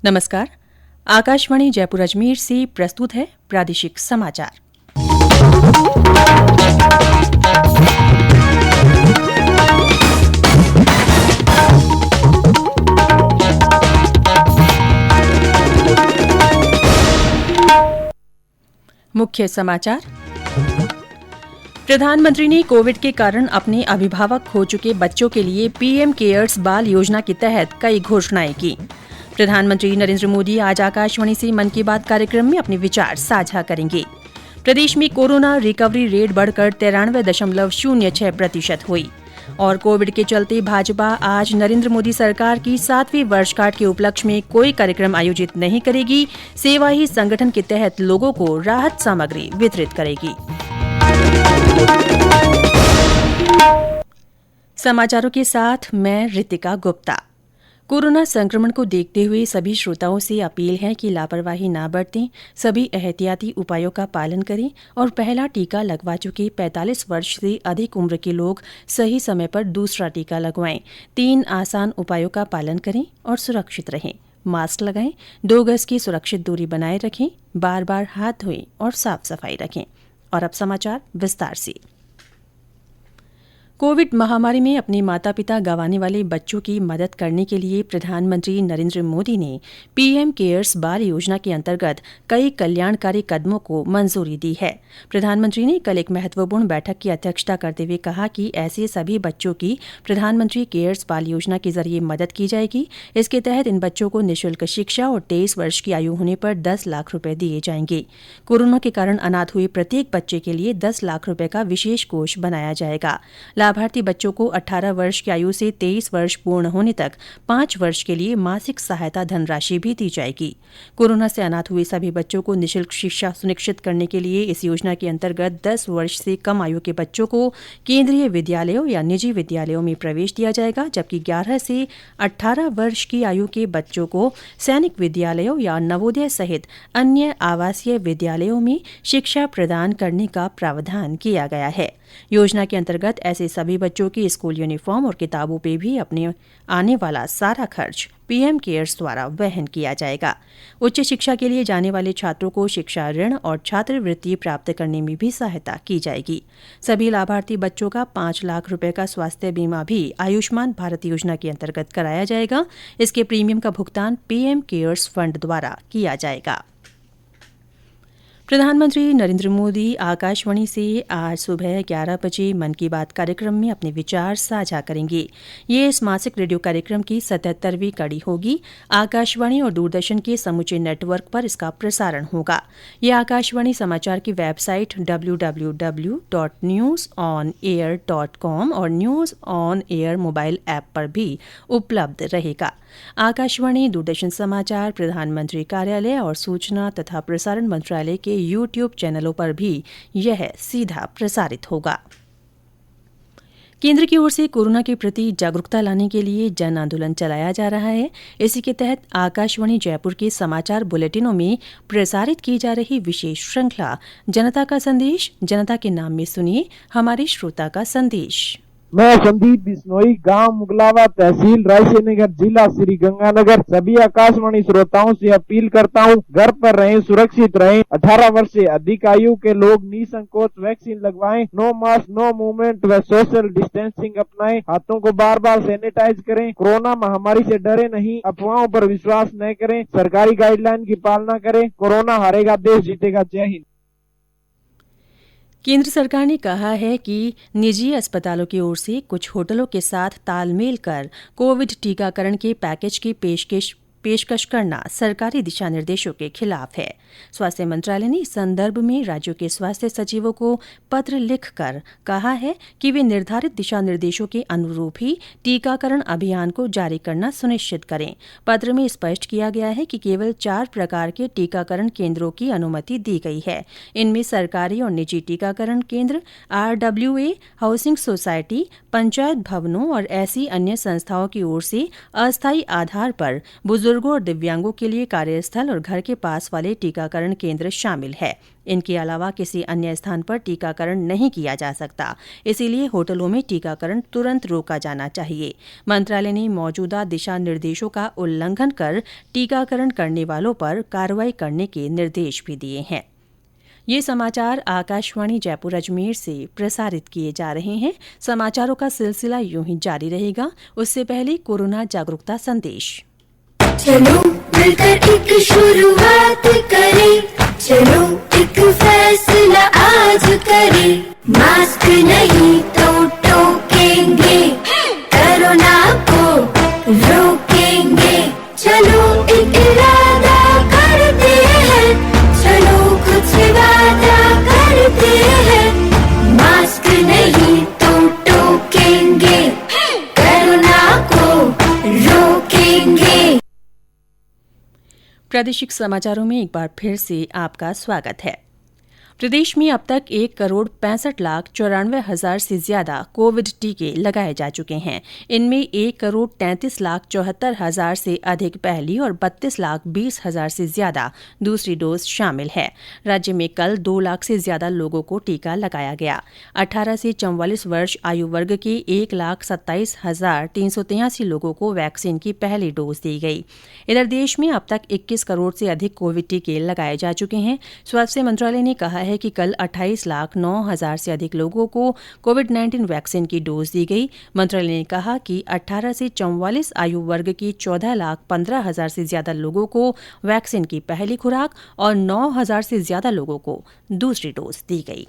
नमस्कार। आकाशवाणी जयपुर अजमेर से प्रस्तुत है प्रादेशिक समाचार। मुख्य समाचार। प्रधानमंत्री ने कोविड के कारण अपने अभिभावक खो चुके बच्चों के लिए पीएम केयर्स बाल योजना के तहत कई घोषणाएं की। प्रधानमंत्री नरेंद्र मोदी आज आकाशवाणी से मन की बात कार्यक्रम में अपने विचार साझा करेंगे। प्रदेश में कोरोना रिकवरी रेट बढ़कर 93.06% हुई। और कोविड के चलते भाजपा आज नरेंद्र मोदी सरकार की 7वीं वर्षगांठ के उपलक्ष्य में कोई कार्यक्रम आयोजित नहीं करेगी। सेवा ही संगठन के तहत लोगों को राहत सामग्री वितरित करेगी। समाचारों के साथ मैं रितिका गुप्ता। कोरोना संक्रमण को देखते हुए सभी श्रोताओं से अपील है कि लापरवाही न बरतें, सभी एहतियाती उपायों का पालन करें और पहला टीका लगवा चुके 45 वर्ष से अधिक उम्र के लोग सही समय पर दूसरा टीका लगवाएं। 3 आसान उपायों का पालन करें और सुरक्षित रहें। मास्क लगाएं, 2 गज की सुरक्षित दूरी बनाए रखें, बार बार हाथ धोएं और साफ सफाई रखें। और अब समाचार विस्तार से। कोविड महामारी में अपने माता पिता गंवाने वाले बच्चों की मदद करने के लिए प्रधानमंत्री नरेंद्र मोदी ने पीएम केयर्स बाल योजना के अंतर्गत कई कल्याणकारी कदमों को मंजूरी दी है। प्रधानमंत्री ने कल एक महत्वपूर्ण बैठक की अध्यक्षता करते हुए कहा कि ऐसे सभी बच्चों की प्रधानमंत्री केयर्स बाल योजना के जरिए मदद की जाएगी। इसके तहत इन बच्चों को निःशुल्क शिक्षा और 23 वर्ष की आयु होने पर 10 लाख रुपए दिए जाएंगे। कोरोना के कारण अनाथ हुए प्रत्येक बच्चे के लिए 10 लाख रुपए का विशेष कोष बनाया जाएगा। लाभार्थी बच्चों को 18 वर्ष की आयु से 23 वर्ष पूर्ण होने तक 5 वर्ष के लिए मासिक सहायता धनराशि भी दी जाएगी। कोरोना से अनाथ हुए सभी बच्चों को निःशुल्क शिक्षा सुनिश्चित करने के लिए इस योजना के अंतर्गत 10 वर्ष से कम आयु के बच्चों को केंद्रीय विद्यालयों या निजी विद्यालयों में प्रवेश दिया जाएगा, जबकि 11 से 18 वर्ष की आयु के बच्चों को सैनिक विद्यालयों या नवोदय सहित अन्य आवासीय विद्यालयों में शिक्षा प्रदान करने का प्रावधान किया गया है। योजना के अंतर्गत ऐसे सभी बच्चों की स्कूल यूनिफॉर्म और किताबों पे भी अपने आने वाला सारा खर्च पीएम केयर्स द्वारा वहन किया जाएगा। उच्च शिक्षा के लिए जाने वाले छात्रों को शिक्षा ऋण और छात्रवृत्ति प्राप्त करने में भी सहायता की जाएगी। सभी लाभार्थी बच्चों का 5 लाख रुपए का स्वास्थ्य बीमा भी आयुष्मान भारत योजना के अंतर्गत कराया जाएगा। इसके प्रीमियम का भुगतान पीएम केयर्स फंड द्वारा किया जाएगा। प्रधानमंत्री नरेंद्र मोदी आकाशवाणी से आज सुबह 11 बजे मन की बात कार्यक्रम में अपने विचार साझा करेंगे। ये इस मासिक रेडियो कार्यक्रम की 77वीं कड़ी होगी। आकाशवाणी और दूरदर्शन के समूचे नेटवर्क पर इसका प्रसारण होगा। ये आकाशवाणी समाचार की वेबसाइट www.newsonair.com और news on air mobile app पर भी उपलब्ध रहेगा। आकाशवाणी, दूरदर्शन समाचार, प्रधानमंत्री कार्यालय और सूचना तथा प्रसारण मंत्रालय के YouTube चैनलों पर भी यह सीधा प्रसारित होगा। केंद्र की ओर से कोरोना के प्रति जागरूकता लाने के लिए जन आंदोलन चलाया जा रहा है। इसी के तहत आकाशवाणी जयपुर के समाचार बुलेटिनों में प्रसारित की जा रही विशेष श्रृंखला जनता का संदेश, जनता के नाम में सुनिए हमारे श्रोता का संदेश। मैं संदीप बिश्नोई, गांव मुगलावा, तहसील रायसेनगर, जिला श्री गंगानगर, सभी आकाशवाणी श्रोताओं से अपील करता हूं, घर पर रहें, सुरक्षित रहें। 18 वर्ष से अधिक आयु के लोग निसंकोच वैक्सीन लगवाएं। नो मास्क, नो मूवमेंट व सोशल डिस्टेंसिंग अपनाएं। हाथों को बार बार सैनिटाइज करें। कोरोना महामारी से डरे नहीं, अफवाहों पर विश्वास न करें, सरकारी गाइडलाइन की पालना करें। कोरोना हारेगा, देश जीतेगा। जय हिंद। केंद्र सरकार ने कहा है कि निजी अस्पतालों की ओर से कुछ होटलों के साथ तालमेल कर कोविड टीकाकरण के पैकेज की पेशकश करना सरकारी दिशा निर्देशों के खिलाफ है। स्वास्थ्य मंत्रालय ने इस संदर्भ में राज्यों के स्वास्थ्य सचिवों को पत्र लिखकर कहा है कि वे निर्धारित दिशा निर्देशों के अनुरूप ही टीकाकरण अभियान को जारी करना सुनिश्चित करें। पत्र में स्पष्ट किया गया है कि केवल 4 प्रकार के टीकाकरण केंद्रों की अनुमति दी गई है। इनमें सरकारी और निजी टीकाकरण केंद्र, RWA, हाउसिंग सोसाइटी, पंचायत भवनों और ऐसी अन्य संस्थाओं की ओर से अस्थायी आधार पर बुजुर्ग बुजुर्गों और दिव्यांगों के लिए कार्यस्थल और घर के पास वाले टीकाकरण केंद्र शामिल है। इनके अलावा किसी अन्य स्थान पर टीकाकरण नहीं किया जा सकता, इसीलिए होटलों में टीकाकरण तुरंत रोका जाना चाहिए। मंत्रालय ने मौजूदा दिशा निर्देशों का उल्लंघन कर टीकाकरण करने वालों पर कार्रवाई करने के निर्देश भी दिए हैं। ये समाचार आकाशवाणी जयपुर अजमेर से प्रसारित किए जा रहे हैं। समाचारों का सिलसिला यूं ही जारी रहेगा, उससे पहले कोरोना जागरूकता संदेश। चलो मिलकर एक शुरुआत करें, चलो एक फैसला आज करें, मास्क नहीं तो टोकेंगे, कोरोना को रोकेंगे, चलो एक इरादा करते हैं, चलो कुछ वादा करते हैं, मास्क नहीं तो टोकेंगे, कोरोना को रोकेंगे। प्रादेशिक समाचारों में एक बार फिर से आपका स्वागत है। प्रदेश में अब तक 1,65,94,000 से ज्यादा कोविड टीके लगाए जा चुके हैं। इनमें 1,33,74,000 से अधिक पहली और 32,20,000 से ज्यादा दूसरी डोज शामिल है। राज्य में कल 2 लाख से ज्यादा लोगों को टीका लगाया गया। 18 से 44 वर्ष आयु वर्ग के 1,27,383 लोगों को वैक्सीन की पहली डोज दी गई। इधर देश में अब तक 21 करोड़ से अधिक कोविड टीके लगाए जा चुके हैं। स्वास्थ्य मंत्रालय ने कहा है कि कल 28,09,000 से अधिक लोगों को कोविड-19 वैक्सीन की डोज दी गई। मंत्रालय ने कहा कि 18 से 44 आयु वर्ग की 14,15,000 से ज्यादा लोगों को वैक्सीन की पहली खुराक और 9,000 से ज्यादा लोगों को दूसरी डोज दी गई।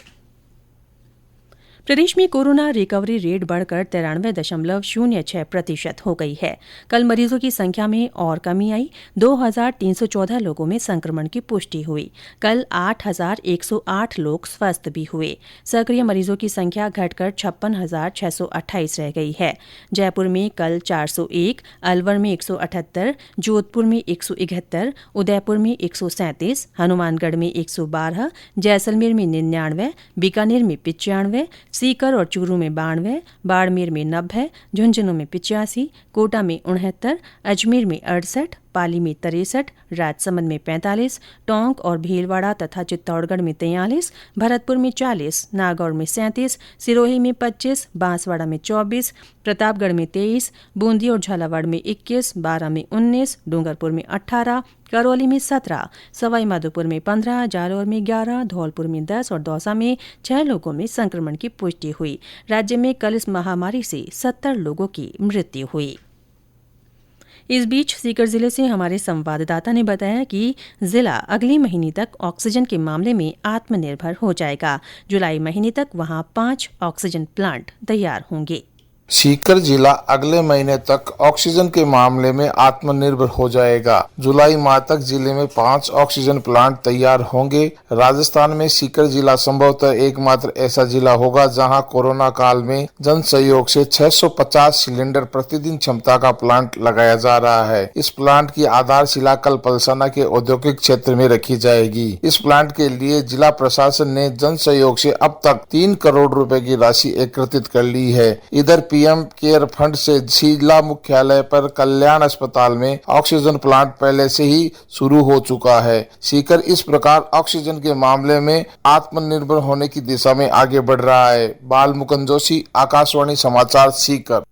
प्रदेश में कोरोना रिकवरी रेट बढ़कर 93.06% हो गई है। कल मरीजों की संख्या में और कमी आई। 2,314 लोगों में संक्रमण की पुष्टि हुई। कल 8,108 लोग स्वस्थ भी हुए। सक्रिय मरीजों की संख्या घटकर 56,628 रह गई है। जयपुर में कल 401, अलवर में 178, जोधपुर में 171, उदयपुर में 137, हनुमानगढ़ में 112, जैसलमेर में 99, बीकानेर में 95, सीकर और चूरू में 92, बाड़मेर में 90, झुंझुनू में 85, कोटा में 69, अजमेर में 68, पाली में 63, राजसमंद में 45, टोंक और भीलवाड़ा तथा चित्तौड़गढ़ में 43, भरतपुर में 40, नागौर में 37, सिरोही में 25, बांसवाड़ा में 24, प्रतापगढ़ में 23, बूंदी और झालावाड़ में 21, बारां में 19, डूंगरपुर में 18, करौली में 17, सवाईमाधोपुर में 15, जालौर में 11, धौलपुर में 10 और दौसा में 6 लोगों में संक्रमण की पुष्टि हुई। राज्य में कल इस महामारी से 70 लोगों की मृत्यु हुई। इस बीच सीकर जिले से हमारे संवाददाता ने बताया कि जिला अगले महीने तक ऑक्सीजन के मामले में आत्मनिर्भर हो जाएगा। जुलाई महीने तक वहां 5 ऑक्सीजन प्लांट तैयार होंगे। सीकर जिला अगले महीने तक ऑक्सीजन के मामले में आत्मनिर्भर हो जाएगा। जुलाई माह तक जिले में 5 ऑक्सीजन प्लांट तैयार होंगे। राजस्थान में सीकर जिला संभवतः एकमात्र ऐसा जिला होगा जहां कोरोना काल में जन सहयोग से 650 सिलेंडर प्रतिदिन क्षमता का प्लांट लगाया जा रहा है। इस प्लांट की आधारशिला कल पलसाना के औद्योगिक क्षेत्र में रखी जाएगी। इस प्लांट के लिए जिला प्रशासन ने जन सहयोग से अब तक 3 करोड़ रुपए की राशि एकत्रित कर ली है। इधर पीएम केयर फंड से जिला मुख्यालय पर कल्याण अस्पताल में ऑक्सीजन प्लांट पहले से ही शुरू हो चुका है। सीकर इस प्रकार ऑक्सीजन के मामले में आत्मनिर्भर होने की दिशा में आगे बढ़ रहा है। बाल मुकुंद जोशी, आकाशवाणी समाचार, सीकर।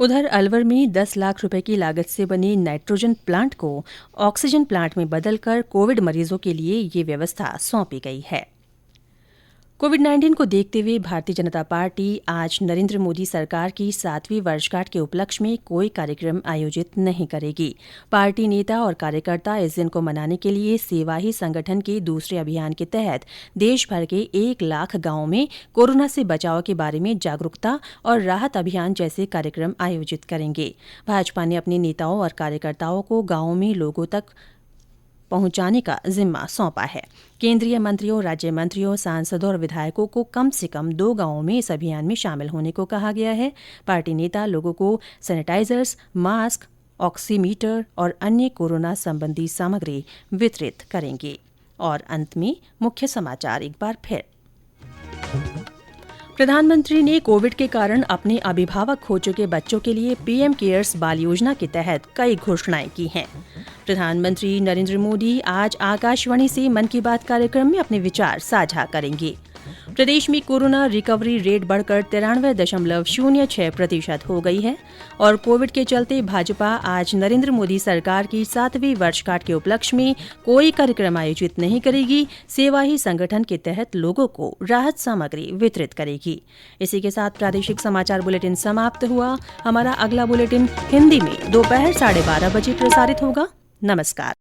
उधर अलवर में 10 लाख रुपए की लागत से बने नाइट्रोजन प्लांट को ऑक्सीजन प्लांट में बदलकर कोविड मरीजों के लिए ये व्यवस्था सौंपी गई है। कोविड-19 को देखते हुए भारतीय जनता पार्टी आज नरेंद्र मोदी सरकार की 7वीं वर्षगांठ के उपलक्ष्य में कोई कार्यक्रम आयोजित नहीं करेगी। पार्टी नेता और कार्यकर्ता इस दिन को मनाने के लिए सेवा ही संगठन के दूसरे अभियान के तहत देश भर के 1 लाख गांवों में कोरोना से बचाव के बारे में जागरूकता और राहत अभियान जैसे कार्यक्रम आयोजित करेंगे। भाजपा ने अपने नेताओं और कार्यकर्ताओं को गांवों में लोगों तक पहुंचाने का जिम्मा सौंपा है। केंद्रीय मंत्रियों, राज्य मंत्रियों, सांसदों और विधायकों को कम से कम 2 गांवों में इस अभियान में शामिल होने को कहा गया है। पार्टी नेता लोगों को सैनिटाइजर्स, मास्क, ऑक्सीमीटर और अन्य कोरोना संबंधी सामग्री वितरित करेंगे। और अंत में मुख्य समाचार एक बार फिर। प्रधानमंत्री ने कोविड के कारण अपने अभिभावक खो चुके बच्चों के लिए पीएम केयर्स बाल योजना के तहत कई घोषणाएं की हैं। प्रधानमंत्री नरेंद्र मोदी आज आकाशवाणी से मन की बात कार्यक्रम में अपने विचार साझा करेंगे। प्रदेश में कोरोना रिकवरी रेट बढ़कर 93.06% हो गई है और कोविड के चलते भाजपा आज नरेंद्र मोदी सरकार की 7वीं वर्षगांठ के उपलक्ष्य में कोई कार्यक्रम आयोजित नहीं करेगी। सेवा ही संगठन के तहत लोगों को राहत सामग्री वितरित करेगी। इसी के साथ प्रादेशिक समाचार बुलेटिन समाप्त हुआ। हमारा अगला बुलेटिन हिंदी में दोपहर 12:30 बजे प्रसारित होगा। नमस्कार।